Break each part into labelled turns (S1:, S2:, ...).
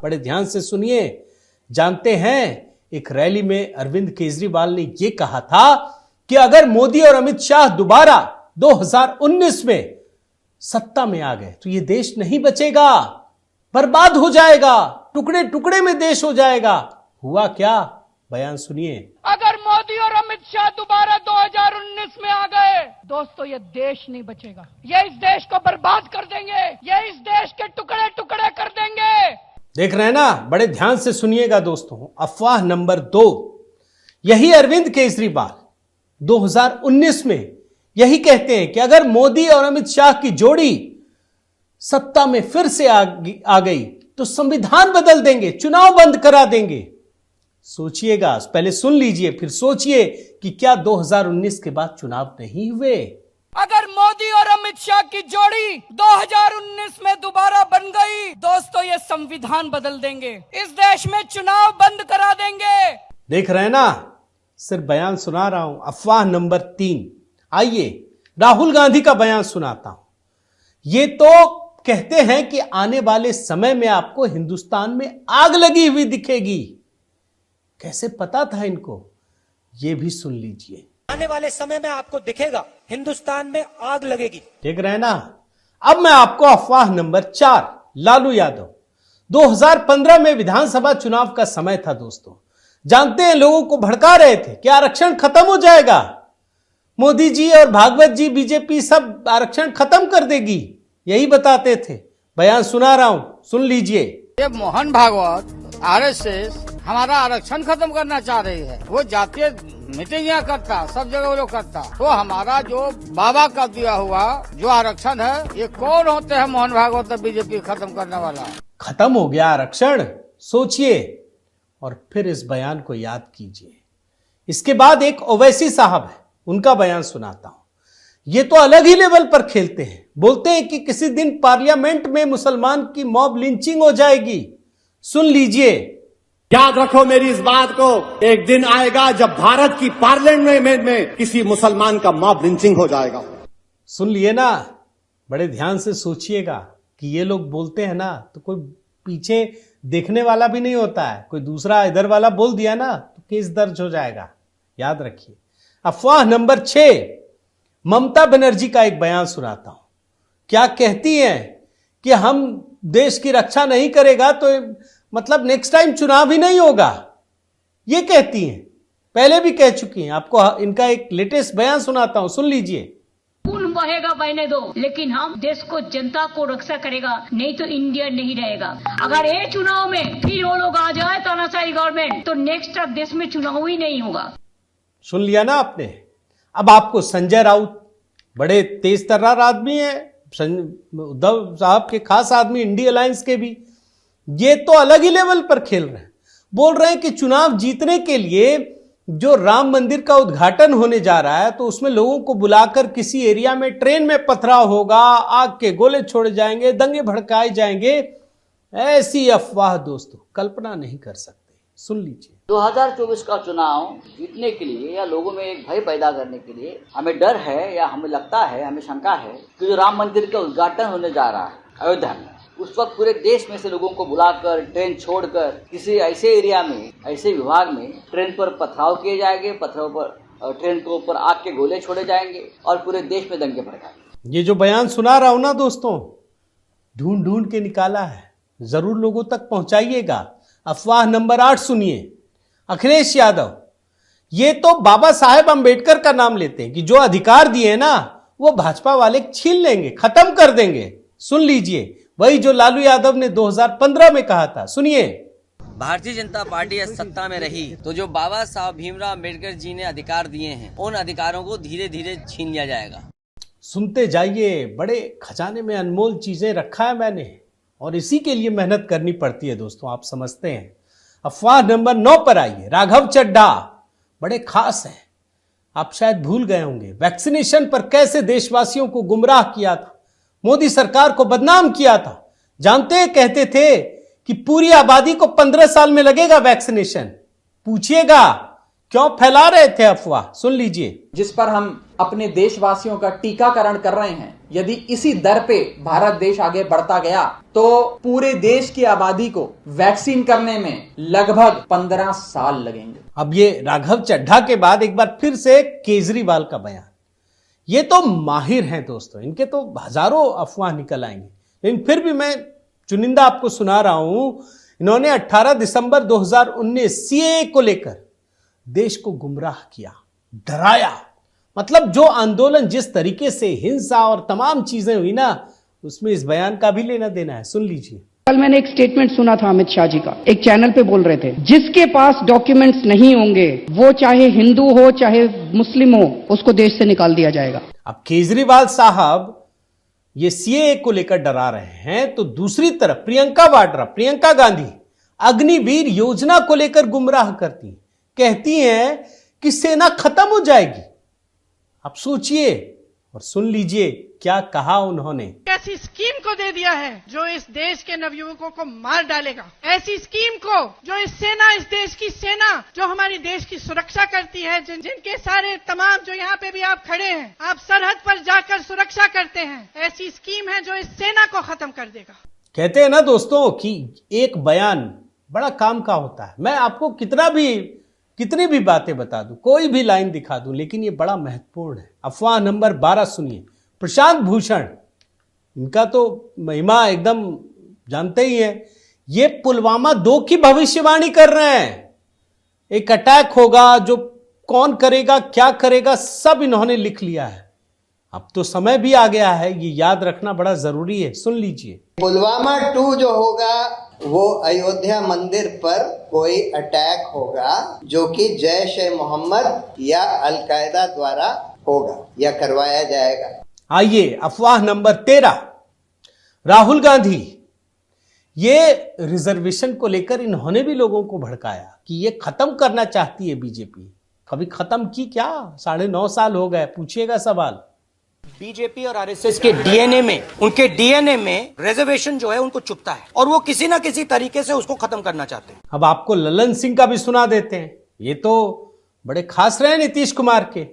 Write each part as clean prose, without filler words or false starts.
S1: बड़े ध्यान से सुनिए। जानते हैं, एक रैली में अरविंद केजरीवाल ने यह कहा था कि अगर मोदी और अमित शाह दोबारा 2019 में सत्ता में आ गए तो यह देश नहीं बचेगा, बर्बाद हो जाएगा, टुकड़े टुकड़े में देश हो जाएगा। हुआ क्या, बयान सुनिए।
S2: अगर मोदी और अमित शाह दोबारा 2019 में आ गए दोस्तों, ये देश नहीं बचेगा, ये इस देश को बर्बाद कर देंगे, ये इस देश के टुकड़े टुकड़े कर देंगे।
S1: देख रहे हैं ना, बड़े ध्यान से सुनिएगा दोस्तों। अफवाह नंबर 2, यही अरविंद केजरीवाल 2019 में यही कहते हैं कि अगर मोदी और अमित शाह की जोड़ी सत्ता में फिर से आ गई तो संविधान बदल देंगे, चुनाव बंद करा देंगे। सोचिएगा, पहले सुन लीजिए फिर सोचिए कि क्या 2019 के बाद चुनाव नहीं हुए।
S2: अगर मोदी और अमित शाह की जोड़ी 2019 में दोबारा बन गई दोस्तों, ये संविधान बदल देंगे, इस देश में चुनाव बंद करा देंगे।
S1: देख रहे हैं ना, सिर्फ बयान सुना रहा हूं। अफवाह नंबर 3, आइए राहुल गांधी का बयान सुनाता हूं। ये तो कहते हैं कि आने वाले समय में आपको हिंदुस्तान में आग लगी हुई दिखेगी। कैसे पता था इनको, ये भी सुन लीजिए।
S3: आने वाले समय में आपको दिखेगा हिंदुस्तान में आग लगेगी।
S1: देख रहे हैं ना। अब मैं आपको अफवाह नंबर 4, लालू यादव। 2015 में विधानसभा चुनाव का समय था दोस्तों। जानते हैं, लोगों को भड़का रहे थे कि आरक्षण खत्म हो जाएगा, मोदी जी और भागवत जी, बीजेपी सब आरक्षण खत्म कर देगी, यही बताते थे। बयान सुना रहा हूं, सुन लीजिए।
S4: ये मोहन भागवत आरएसएस हमारा आरक्षण खत्म करना चाह रही है। वो जातीय मीटिंग करता, सब जगह वो लोग करता। तो हमारा जो बाबा का दिया हुआ जो आरक्षण है, ये कौन होते हैं मोहन भागवत बीजेपी खत्म करने वाला?
S1: खत्म हो गया आरक्षण, सोचिए और फिर इस बयान को याद कीजिए। इसके बाद एक ओवैसी साहब है, उनका बयान सुनाता हूं। ये तो अलग ही लेवल पर खेलते हैं। बोलते हैं कि किसी दिन पार्लियामेंट में मुसलमान की मॉब लिंचिंग हो जाएगी। सुन लीजिए।
S5: याद रखो मेरी इस बात को, एक दिन आएगा जब भारत की पार्लियामेंट में किसी मुसलमान का मॉब लिंचिंग हो जाएगा।
S1: सुन लिए ना, बड़े ध्यान से सोचिएगा कि ये लोग बोलते हैं ना तो कोई पीछे देखने वाला भी नहीं होता है। कोई दूसरा इधर वाला बोल दिया ना तो केस दर्ज हो जाएगा, याद रखिए। अफवाह नंबर 6, ममता बनर्जी का एक बयान सुनाता हूं। क्या कहती हैं कि हम देश की रक्षा नहीं करेगा तो मतलब नेक्स्ट टाइम चुनाव ही नहीं होगा, ये कहती हैं। पहले भी कह चुकी हैं। आपको इनका एक लेटेस्ट बयान सुनाता हूं, सुन लीजिए।
S6: खून बहेगा बहने दो, लेकिन हम देश को, जनता को रक्षा करेगा, नहीं तो इंडिया नहीं रहेगा। अगर ये चुनाव में फिर वो लोग आ जाए तानाशाही गवर्नमेंट, तो नेक्स्ट देश में चुनाव ही नहीं होगा। सुन
S1: लिया ना आपने। अब आपको संजय राउत, बड़े तेज तर्रार आदमी है, उद्धव साहब के खास आदमी, इंडिया अलायंस के भी, ये तो अलग ही लेवल पर खेल रहे हैं। बोल रहे हैं कि चुनाव जीतने के लिए जो राम मंदिर का उद्घाटन होने जा रहा है तो उसमें लोगों को बुलाकर किसी एरिया में ट्रेन में पथराव होगा, आग के गोले छोड़े जाएंगे, दंगे भड़काए जाएंगे। ऐसी अफवाह दोस्तों कल्पना नहीं कर सकते। सुन लीजिए।
S7: 2024 का चुनाव जीतने के लिए या लोगों में एक भय पैदा करने के लिए हमें डर है या हमें लगता है, हमें शंका है कि जो राम मंदिर का उद्घाटन होने जा रहा है अयोध्या में, उस वक्त पूरे देश में से लोगों को बुलाकर ट्रेन छोड़कर किसी ऐसे एरिया में, ऐसे विभाग में ट्रेन पर पथराव किए जाएंगे, पथराव पर ट्रेन के ऊपर आग के गोले छोड़े जाएंगे और पूरे देश में दंगे भड़काएंगे।
S1: ये जो बयान सुना रहा हूं ना दोस्तों, ढूंढ ढूंढ के निकाला है, जरूर लोगों तक पहुंचाइएगा। अफवाह नंबर 8 सुनिए। अखिलेश यादव, ये तो बाबा साहेब अंबेडकर का नाम लेते हैं कि जो अधिकार दिए ना वो भाजपा वाले छीन लेंगे, खत्म कर देंगे। सुन लीजिए, वही जो लालू यादव ने 2015 में कहा था, सुनिए।
S8: भारतीय जनता पार्टी सत्ता में रही तो जो बाबा साहब भीमराव अम्बेडकर जी ने अधिकार दिए हैं, उन अधिकारों को धीरे धीरे छीन लिया जाएगा।
S1: सुनते जाइए, बड़े खजाने में अनमोल चीजें रखा है मैंने, और इसी के लिए मेहनत करनी पड़ती है दोस्तों, आप समझते हैं। अफवाह नंबर 9 पर आइए। राघव चड्ढा बड़े खास हैं, आप शायद भूल गए होंगे। वैक्सीनेशन पर कैसे देशवासियों को गुमराह किया था, मोदी सरकार को बदनाम किया था। जानते हैं, कहते थे कि पूरी आबादी को 15 साल में लगेगा वैक्सीनेशन। पूछिएगा क्यों फैला रहे थे अफवाह, सुन लीजिए।
S9: जिस पर हम अपने देशवासियों का टीकाकरण कर रहे हैं, यदि इसी दर पे भारत देश आगे बढ़ता गया तो पूरे देश की आबादी को वैक्सीन करने में लगभग 15 साल लगेंगे।
S1: अब ये राघव चड्ढा के बाद एक बार फिर से केजरीवाल का बयान। ये तो माहिर हैं दोस्तों, इनके तो हजारों अफवाह निकल आएंगे, लेकिन फिर भी मैं चुनिंदा आपको सुना रहा हूं। इन्होंने 18 दिसंबर 2019 सीएए को लेकर देश को गुमराह किया, डराया। मतलब जो आंदोलन जिस तरीके से हिंसा और तमाम चीजें हुई ना, उसमें इस बयान का भी लेना देना है, सुन लीजिए।
S2: कल मैंने एक स्टेटमेंट सुना था अमित शाह जी का, एक चैनल पे बोल रहे थे, जिसके पास डॉक्यूमेंट्स नहीं होंगे वो चाहे हिंदू हो चाहे मुस्लिम हो, उसको देश से निकाल दिया जाएगा।
S1: अब केजरीवाल साहब ये सीएए को लेकर डरा रहे हैं, तो दूसरी तरफ प्रियंका वाड्रा, प्रियंका गांधी अग्निवीर योजना को लेकर गुमराह करती हैं, कहती हैं कि सेना खत्म हो जाएगी। आप सोचिए और सुन लीजिए क्या कहा उन्होंने।
S2: ऐसी स्कीम को दे दिया है जो इस देश के नवयुवकों को मार डालेगा, ऐसी स्कीम को जो इस देश की सेना जो हमारी देश की सुरक्षा करती है, जिनके सारे तमाम जो यहाँ पे भी आप खड़े हैं, आप सरहद पर जाकर सुरक्षा करते हैं, ऐसी स्कीम है जो इस सेना को खत्म कर देगा।
S1: कहते हैं ना दोस्तों कि एक बयान बड़ा काम का होता है। मैं आपको कितनी भी बातें बता दूं, कोई भी लाइन दिखा दूं, लेकिन ये बड़ा महत्वपूर्ण है। अफवाह नंबर 12 सुनिए। प्रशांत भूषण, इनका तो महिमा एकदम जानते ही है। ये पुलवामा 2 की भविष्यवाणी कर रहे हैं। एक अटैक होगा, जो कौन करेगा क्या करेगा सब इन्होंने लिख लिया है। अब तो समय भी आ गया है, ये याद रखना बड़ा जरूरी है, सुन लीजिए।
S10: पुलवामा 2 जो होगा वो अयोध्या मंदिर पर कोई अटैक होगा जो कि जैश ए मोहम्मद या अलकायदा द्वारा होगा या करवाया जाएगा।
S1: आइए अफवाह नंबर 13। राहुल गांधी, ये रिजर्वेशन को लेकर इन्होंने भी लोगों को भड़काया कि ये खत्म करना चाहती है बीजेपी। कभी खत्म की क्या? 9.5 साल हो गए, पूछिएगा सवाल।
S3: बीजेपी और आरएसएस के डीएनए में, उनके डीएनए में रिजर्वेशन जो है उनको चुभता है और वो किसी ना किसी तरीके से उसको खत्म करना चाहते हैं।
S1: अब आपको ललन सिंह का भी सुना देते हैं। ये तो बड़े खास रहे नीतीश कुमार के,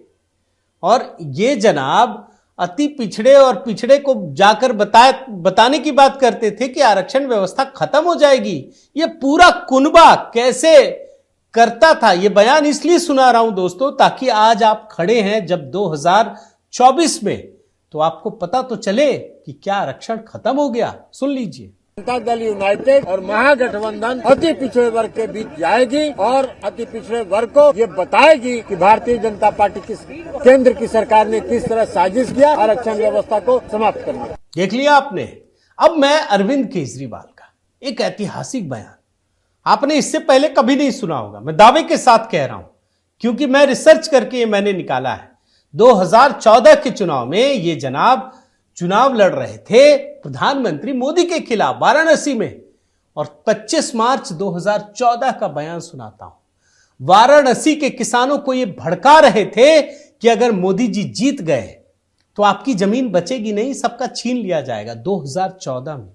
S1: और ये जनाब अति पिछड़े और पिछड़े को जाकर बताने की बात करते थे कि आरक्षण व्यवस्था खत्म हो जाएगी। ये पूरा कुनबा कैसे करता था, ये बयान इसलिए सुना रहा हूं दोस्तों, ताकि आज आप खड़े हैं जब 2024 में, तो आपको पता तो चले कि क्या आरक्षण खत्म हो गया। सुन लीजिए।
S4: जनता दल यूनाइटेड और महागठबंधन अति पिछड़े वर्ग के बीच जाएगी और अति पिछड़े वर्ग को ये बताएगी कि भारतीय जनता पार्टी की केंद्र की सरकार ने किस तरह साजिश किया आरक्षण व्यवस्था को समाप्त करने।
S1: देख लिया आपने। अब मैं अरविंद केजरीवाल का एक ऐतिहासिक बयान, आपने इससे पहले कभी नहीं सुना होगा, मैं दावे के साथ कह रहा हूं, क्योंकि मैं रिसर्च करके ये मैंने निकाला है। 2014 के चुनाव में ये जनाब चुनाव लड़ रहे थे प्रधानमंत्री मोदी के खिलाफ वाराणसी में, और 25 मार्च 2014 का बयान सुनाता हूं। वाराणसी के किसानों को ये भड़का रहे थे कि अगर मोदी जी जीत गए तो आपकी जमीन बचेगी नहीं, सबका छीन लिया जाएगा। 2014 में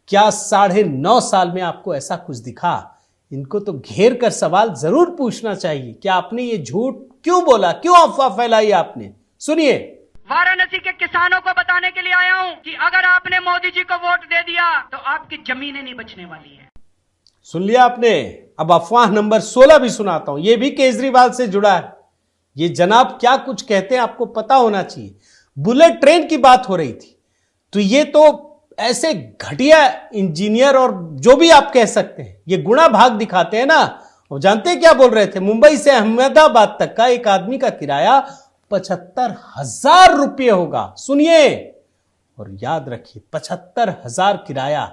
S1: क्या 9.5 साल में आपको ऐसा कुछ दिखा? इनको तो घेर कर सवाल जरूर पूछना चाहिए कि आपने ये झूठ क्यों बोला, क्यों अफवाह फैलाई आपने। सुनिए।
S2: वाराणसी के किसानों को बताने के लिए आया हूं कि अगर आपने मोदी जी को वोट दे दिया तो आपकी जमीनें नहीं बचने वाली है।
S1: सुन लिया आपने। अब अफवाह नंबर 16 भी सुनाता हूं, यह भी केजरीवाल से जुड़ा है। ये जनाब क्या कुछ कहते हैं आपको पता होना चाहिए। बुलेट ट्रेन की बात हो रही थी, तो ये तो ऐसे घटिया इंजीनियर और जो भी आप कह सकते हैं, ये गुणा भाग दिखाते हैं ना। और जानते हैं क्या बोल रहे थे? मुंबई से अहमदाबाद तक का एक आदमी का किराया 75,000 रुपये होगा। सुनिए और याद रखिए, 75,000 किराया।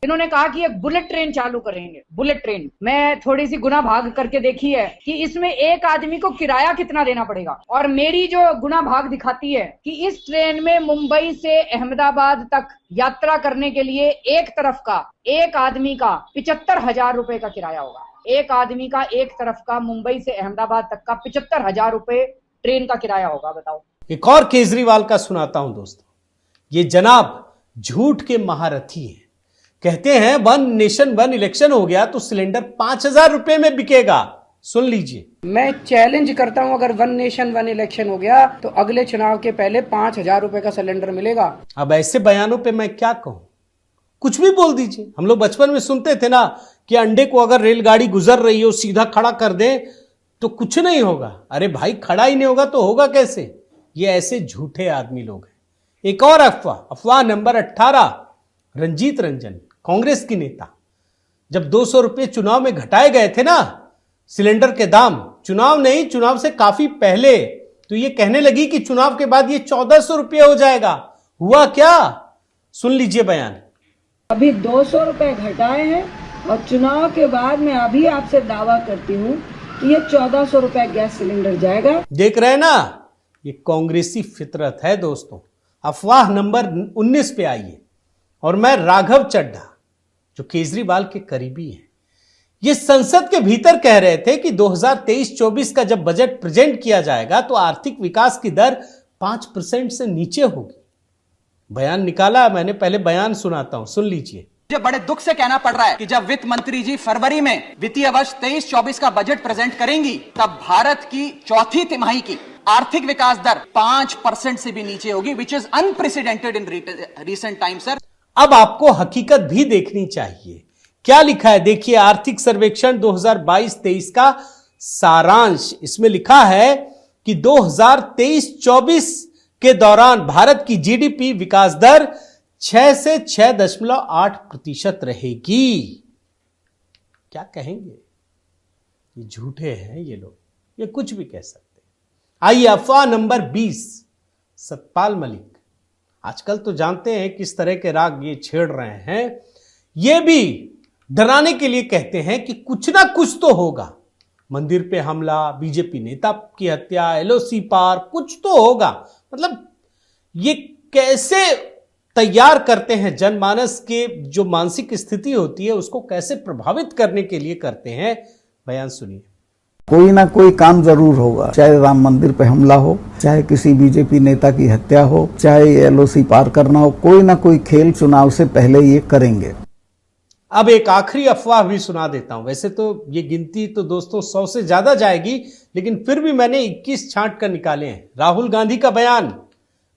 S11: इन्होंने कहा कि एक बुलेट ट्रेन चालू करेंगे। बुलेट ट्रेन, मैं थोड़ी सी गुना भाग करके देखी है कि इसमें एक आदमी को किराया कितना देना पड़ेगा, और मेरी जो गुना भाग दिखाती है कि इस ट्रेन में मुंबई से अहमदाबाद तक यात्रा करने के लिए एक तरफ का एक आदमी का 75,000 रुपए का किराया होगा। एक आदमी का एक तरफ का मुंबई से अहमदाबाद तक का 75,000 रुपए ट्रेन का किराया होगा। बताओ।
S1: एक और केजरीवाल का सुनाता हूं दोस्तों। ये जनाब झूठ के महारथी हैं। कहते हैं 1 नेशन 1 इलेक्शन हो गया तो सिलेंडर 5,000 रुपए में बिकेगा। सुन लीजिए।
S12: मैं चैलेंज करता हूं, अगर वन नेशन वन इलेक्शन हो गया तो अगले चुनाव के पहले 5,000 रुपए का सिलेंडर मिलेगा।
S1: अब ऐसे बयानों पे मैं क्या कहूं, कुछ भी बोल दीजिए। हम लोग बचपन में सुनते थे ना कि अंडे को अगर रेलगाड़ी गुजर रही हो सीधा खड़ा कर दें तो कुछ नहीं होगा। अरे भाई खड़ा ही नहीं होगा तो होगा कैसे? ये ऐसे झूठे आदमी लोग हैं। एक और अफवाह नंबर 18, रंजीत रंजन कांग्रेस की नेता, जब 200 रुपये चुनाव में घटाए गए थे ना सिलेंडर के दाम, चुनाव नहीं, चुनाव से काफी पहले, तो ये कहने लगी कि चुनाव के बाद ये 1400 रुपये हो जाएगा। हुआ क्या? सुन लीजिए बयान।
S13: अभी 200 रुपए घटाए हैं और चुनाव के बाद मैं अभी आपसे दावा करती हूँ कि ये 1400 रुपए गैस सिलेंडर जाएगा।
S1: देख रहे हैं ना, ये कांग्रेसी फितरत है दोस्तों। अफवाह नंबर 19 पे आइए, और मैं राघव चड्ढा जो केजरीवाल के करीबी हैं, ये संसद के भीतर कह रहे थे कि 2023-24 का जब बजट प्रेजेंट किया जाएगा तो आर्थिक विकास की दर 5% से नीचे होगी। बयान निकाला मैंने, पहले बयान सुनाता हूं, सुन लीजिए।
S9: मुझे बड़े दुख से कहना पड़ रहा है कि जब वित्त मंत्री जी फरवरी में वित्तीय वर्ष 23-24 का बजट प्रेजेंट करेंगी तब भारत की चौथी तिमाही की आर्थिक विकास दर 5% से भी नीचे होगी, which is unprecedented in recent time sir.
S1: अब आपको हकीकत भी देखनी चाहिए। क्या लिखा है देखिए, आर्थिक सर्वेक्षण 2022-23 का सारांश। इसमें लिखा है कि 2023-24 के दौरान भारत की जीडीपी विकास दर 6 से 6.8% रहेगी। क्या कहेंगे? ये झूठे हैं ये लोग, ये कुछ भी कह सकते हैं। आइए अफवाह नंबर 20, सतपाल मलिक। आजकल तो जानते हैं किस तरह के राग ये छेड़ रहे हैं। ये भी डराने के लिए कहते हैं कि कुछ ना कुछ तो होगा, मंदिर पे हमला, बीजेपी नेता की हत्या, एलओसी पार, कुछ तो होगा। मतलब ये कैसे तैयार करते हैं जनमानस के जो मानसिक स्थिति होती है उसको कैसे प्रभावित करने के लिए करते हैं। बयान सुनिए।
S14: कोई ना कोई काम जरूर होगा, चाहे राम मंदिर पे हमला हो, चाहे किसी बीजेपी नेता की हत्या हो, चाहे एलओसी पार करना हो, कोई ना कोई खेल चुनाव से पहले ये करेंगे।
S1: अब एक आखिरी अफवाह भी सुना देता हूं। वैसे तो ये गिनती तो दोस्तों 100 से ज्यादा जाएगी, लेकिन फिर भी मैंने 21 छांट कर निकाले हैं। राहुल गांधी का बयान,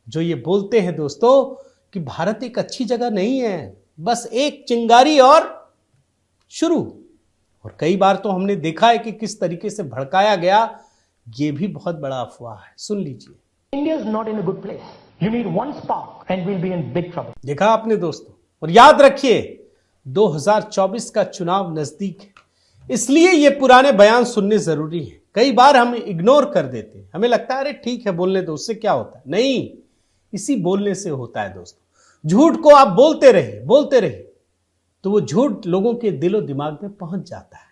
S1: जो ये बोलते हैं दोस्तों कि भारत एक अच्छी जगह नहीं है, बस एक चिंगारी और शुरू। और कई बार तो हमने देखा है कि किस तरीके से भड़काया गया। ये भी बहुत बड़ा अफवाह है, सुन लीजिए।
S15: India is not in a good place, you need one spark and we will be in big trouble.
S1: देखा आपने दोस्तों। और याद रखिए 2024 का चुनाव नजदीक है, इसलिए ये पुराने बयान सुनने जरूरी है। कई बार हम इग्नोर कर देते हैं, हमें लगता है अरे ठीक है बोलने दो, उससे क्या होता है। नहीं, इसी बोलने से होता है दोस्तों। झूठ को आप बोलते रहे तो वो झूठ लोगों के दिलो दिमाग में पहुंच जाता है।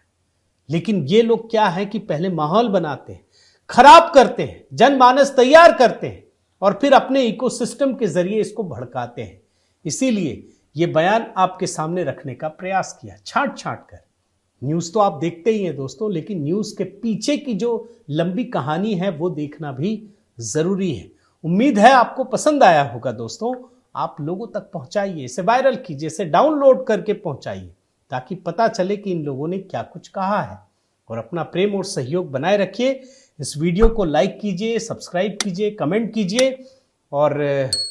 S1: लेकिन ये लोग क्या है कि पहले माहौल बनाते हैं, खराब करते हैं, जनमानस तैयार करते हैं और फिर अपने इकोसिस्टम के जरिए इसको भड़काते हैं। इसीलिए ये बयान आपके सामने रखने का प्रयास किया, छांट कर। न्यूज तो आप देखते ही हैं दोस्तों, लेकिन न्यूज के पीछे की जो लंबी कहानी है वो देखना भी जरूरी है। उम्मीद है आपको पसंद आया होगा दोस्तों। आप लोगों तक पहुंचाइए, इसे वायरल कीजिए, इसे डाउनलोड करके पहुंचाइए, ताकि पता चले कि इन लोगों ने क्या कुछ कहा है। और अपना प्रेम और सहयोग बनाए रखिए। इस वीडियो को लाइक कीजिए, सब्सक्राइब कीजिए, कमेंट कीजिए और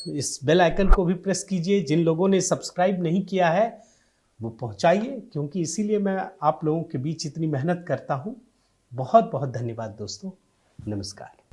S1: इस बेल आइकन को भी प्रेस कीजिए। जिन लोगों ने सब्सक्राइब नहीं किया है वो पहुंचाइए, क्योंकि इसीलिए मैं आप लोगों के बीच इतनी मेहनत करता हूं। बहुत बहुत धन्यवाद दोस्तों, नमस्कार।